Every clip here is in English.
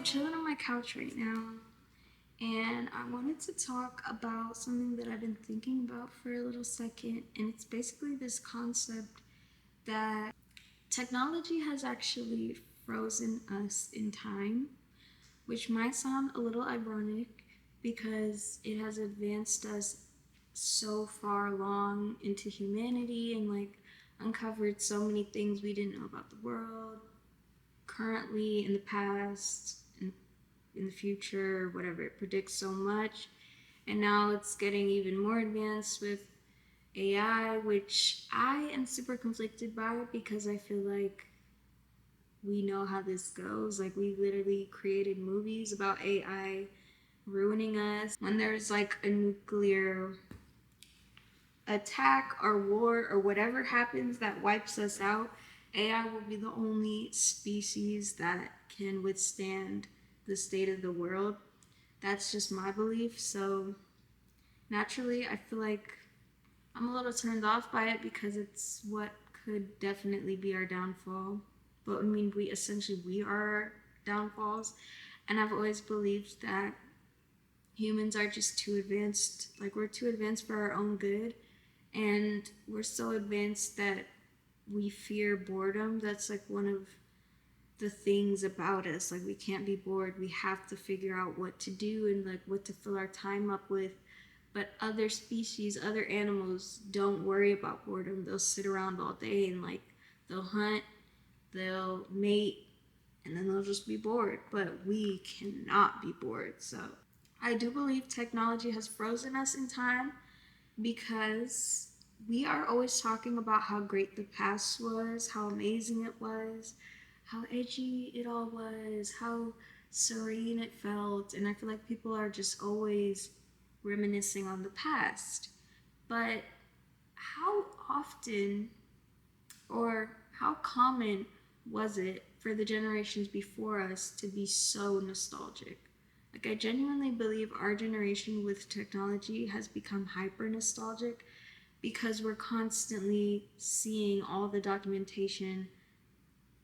chilling on my couch right now, and I wanted to talk about something that I've been thinking about for a little second, and it's basically this concept that technology has actually frozen us in time, which might sound a little ironic because it has advanced us so far along into humanity and uncovered so many things we didn't know about the world currently, in the past, in the future, whatever. It predicts so much. And now it's getting even more advanced with AI, which I am super conflicted by because I feel like we know how this goes. Like, we literally created movies about AI ruining us. When there's like a nuclear attack or war or whatever happens that wipes us out, AI will be the only species that can withstand the state of the world. That's just my belief. So naturally, I feel like I'm a little turned off by it because it's what could definitely be our downfall. But I mean, we are our downfalls. And I've always believed that humans are just too advanced. Like, we're too advanced for our own good. And we're so advanced that we fear boredom. That's like one of the things about us. Like, we can't be bored. We have to figure out what to do and like what to fill our time up with. But other species, other animals don't worry about boredom. They'll sit around all day and they'll hunt, they'll mate, and then they'll just be bored. But we cannot be bored. So I do believe technology has frozen us in time because we are always talking about how great the past was, how amazing it was, how edgy it all was, how serene it felt. And I feel like people are just always reminiscing on the past. But how often or how common was it for the generations before us to be so nostalgic? Like, I genuinely believe our generation with technology has become hyper nostalgic because we're constantly seeing all the documentation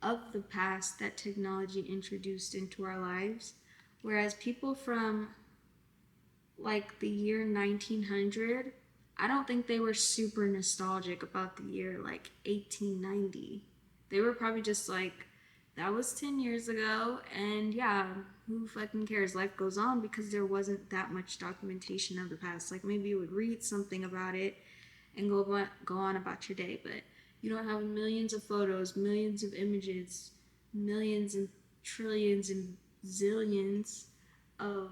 of the past that technology introduced into our lives. Whereas people from like the year 1900, I don't think they were super nostalgic about the year like 1890. They were probably just like, that was 10 years ago, and yeah, who fucking cares? Life goes on because there wasn't that much documentation of the past. Like, maybe you would read something about it and go on about your day, but you don't have millions of photos, millions of images, millions and trillions and zillions of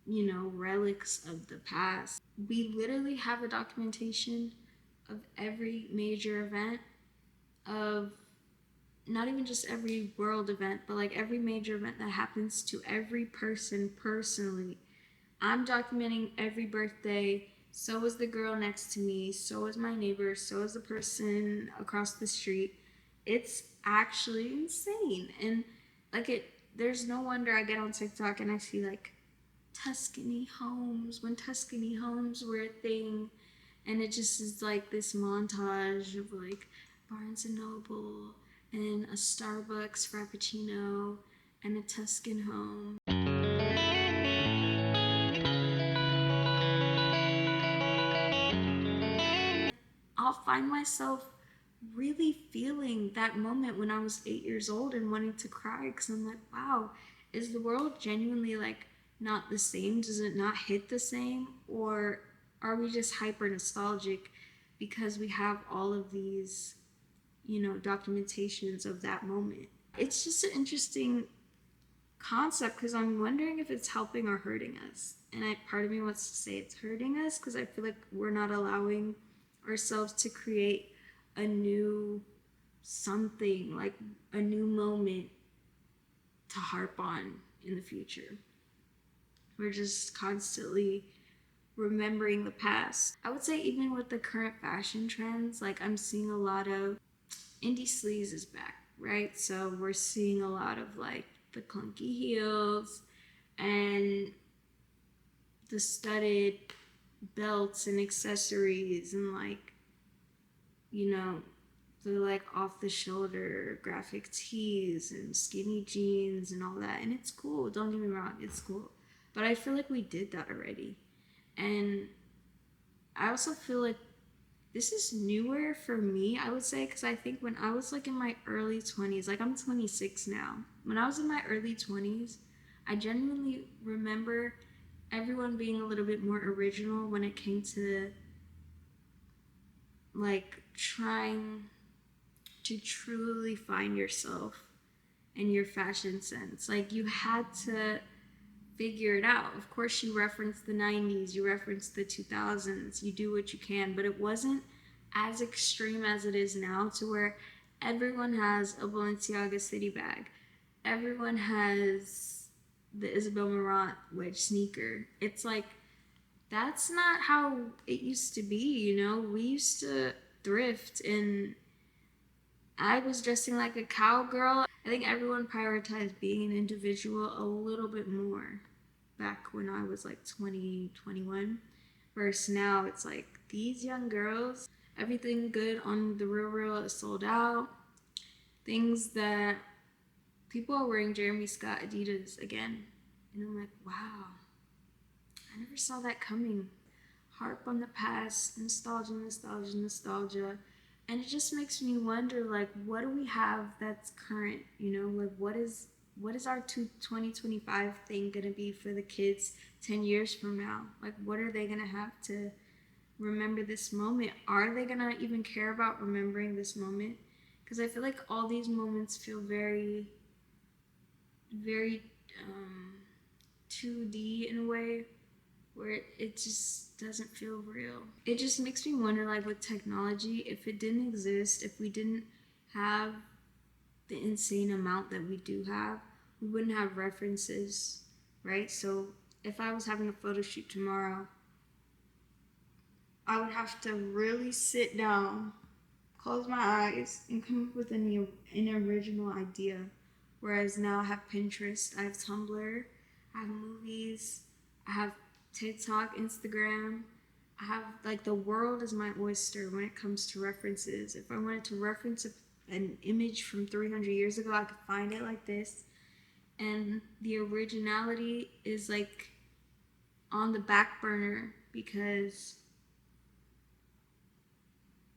relics of the past. We literally have a documentation of every major event, of not even just every world event, but like every major event that happens to every person personally. I'm documenting every birthday. So is the girl next to me. So is my neighbor. So is the person across the street. It's actually insane. And there's no wonder I get on TikTok and I see like Tuscany homes, when Tuscany homes were a thing, and it just is like this montage of like Barnes and Noble and a Starbucks Frappuccino and a Tuscan home. I'll find myself really feeling that moment when I was 8 years old and wanting to cry because I'm like, wow, is the world genuinely like not the same? Does it not hit the same? Or are we just hyper nostalgic because we have all of these, documentations of that moment? It's just an interesting concept because I'm wondering if it's helping or hurting us. And part of me wants to say it's hurting us because I feel like we're not allowing ourselves to create a new something, like a new moment to harp on in the future. We're just constantly remembering the past. I would say even with the current fashion trends, like I'm seeing a lot of indie sleaze is back, right? So we're seeing a lot of like the clunky heels and the studded belts and accessories and like, you know, the like off the shoulder graphic tees and skinny jeans and all that. And it's cool, don't get me wrong, it's cool. But I feel like we did that already. And I also feel like this is newer for me, I would say, because I think when I was like in my early 20s, like I'm 26 now, when I was in my early 20s, I genuinely remember everyone being a little bit more original when it came to like trying to truly find yourself and your fashion sense. Like you had to figure it out. Of course, you referenced the 90s, you referenced the 2000s, you do what you can, but it wasn't as extreme as it is now to where everyone has a Balenciaga city bag. Everyone has the Isabel Marant wedge sneaker. It's like that's not how it used to be, you know? We used to thrift and I was dressing like a cowgirl. I think everyone prioritized being an individual a little bit more back when I was like 20, 21. Whereas now it's like these young girls, everything good on the real is sold out. Things that people are wearing Jeremy Scott Adidas again. And I'm like, wow, I never saw that coming. Harp on the past, nostalgia, nostalgia, nostalgia. And it just makes me wonder, like, what do we have that's current? You know, like, what is our 2025 thing gonna be for the kids 10 years from now? Like, what are they gonna have to remember this moment? Are they gonna even care about remembering this moment? Because I feel like all these moments feel very, very 2D in a way, where it just doesn't feel real. It just makes me wonder, like with technology, if it didn't exist, if we didn't have the insane amount that we do have, we wouldn't have references, right? So if I was having a photo shoot tomorrow, I would have to really sit down, close my eyes, and come up with an original idea. Whereas now I have Pinterest, I have Tumblr, I have movies, I have TikTok, Instagram. I have like the world is my oyster when it comes to references. If I wanted to reference an image from 300 years ago, I could find it like this. And the originality is like on the back burner because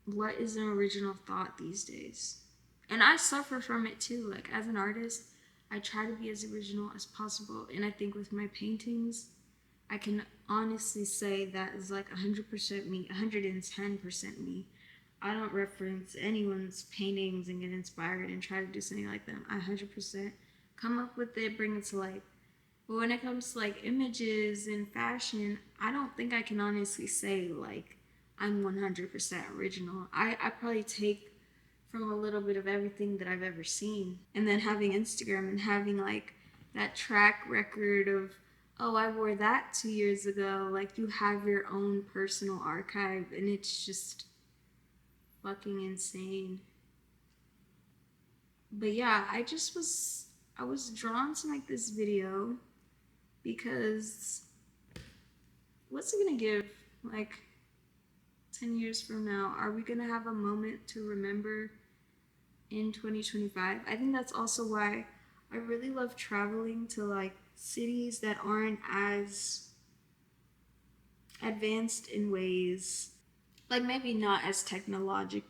what is an original thought these days? And I suffer from it too. Like as an artist, I try to be as original as possible. And I think with my paintings, I can honestly say that is like 100% me, 110% me. I don't reference anyone's paintings and get inspired and try to do something like them. I 100% come up with it, bring it to life. But when it comes to like images and fashion, I don't think I can honestly say like I'm 100% original. I probably take from a little bit of everything that I've ever seen. And then having Instagram and having like that track record of, oh, I wore that 2 years ago. Like you have your own personal archive and it's just fucking insane. But yeah, I was drawn to make this video because what's it gonna give? Like 10 years from now, are we gonna have a moment to remember in 2025? I think that's also why I really love traveling to like cities that aren't as advanced in ways, like maybe not as technologically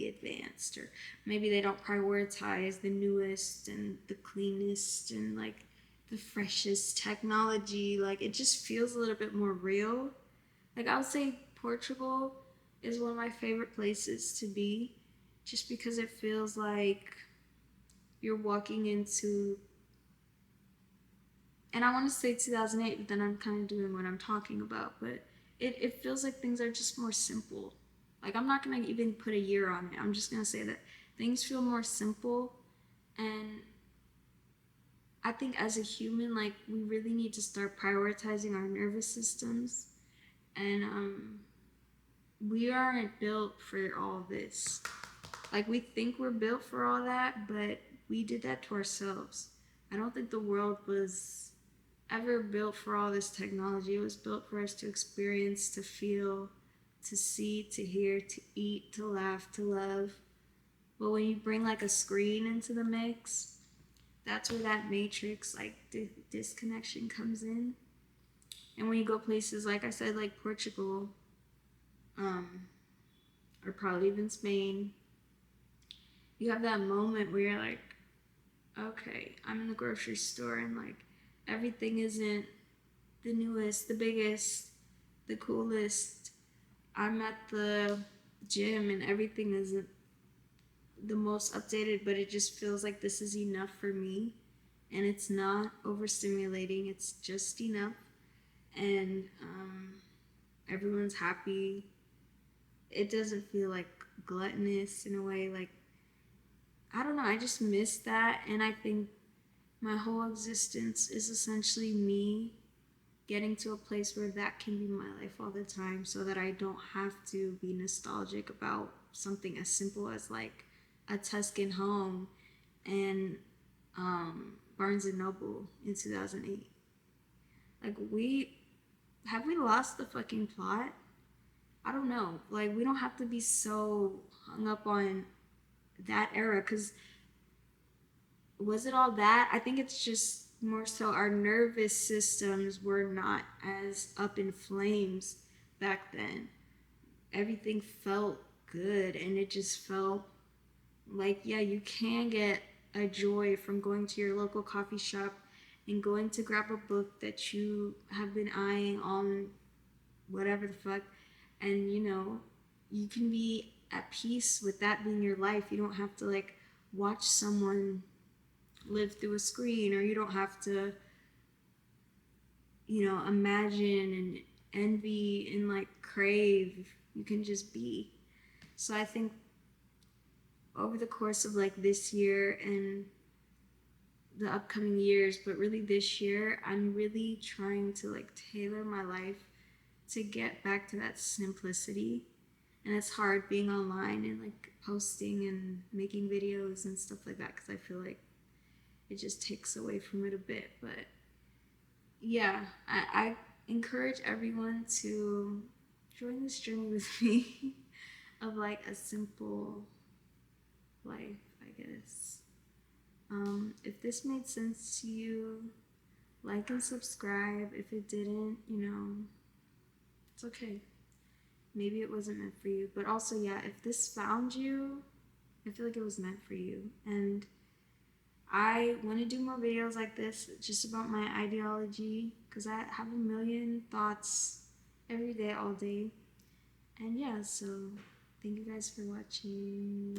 advanced, or maybe they don't prioritize the newest and the cleanest and like the freshest technology. Like it just feels a little bit more real. Like I would say Portugal is one of my favorite places to be just because it feels like you're walking into, and I want to say 2008, but then I'm kind of doing what I'm talking about, but it feels like things are just more simple. Like I'm not going to even put a year on it. I'm just going to say that things feel more simple. And I think as a human, like we really need to start prioritizing our nervous systems. And we aren't built for all this. Like we think we're built for all that, but we did that to ourselves. I don't think the world was ever built for all this technology. It was built for us to experience, to feel, to see, to hear, to eat, to laugh, to love. But when you bring like a screen into the mix, that's where that matrix like disconnection comes in. And when you go places like I said, like Portugal, um, or probably even Spain, you have that moment where you're like, okay, I'm in the grocery store and like everything isn't the newest, the biggest, the coolest. I'm at the gym and everything isn't the most updated, but it just feels like this is enough for me. And it's not overstimulating, it's just enough. And everyone's happy. It doesn't feel like gluttonous in a way. Like, I don't know, I just miss that. And I think my whole existence is essentially me getting to a place where that can be my life all the time so that I don't have to be nostalgic about something as simple as like a Tuscan home and Barnes and Noble in 2008. Like, we lost the fucking plot? I don't know. Like, we don't have to be so hung up on that era because was it all that? I think it's just more so our nervous systems were not as up in flames back then. Everything felt good and it just felt like, yeah, you can get a joy from going to your local coffee shop and going to grab a book that you have been eyeing on whatever the fuck, and you can be at peace with that being your life. You don't have to like watch someone live through a screen, or you don't have to imagine and envy and like crave. You can just be. So I think over the course of like this year and the upcoming years, but really this year, I'm really trying to like tailor my life to get back to that simplicity. And it's hard being online and like posting and making videos and stuff like that because I feel like it just takes away from it a bit. But yeah, I encourage everyone to join this journey with me of like a simple life, I guess. If this made sense to you, like and subscribe. If it didn't, it's okay. Maybe it wasn't meant for you. But also, yeah, if this found you, I feel like it was meant for you. And I want to do more videos like this just about my ideology because I have a million thoughts every day, all day. And yeah, so thank you guys for watching.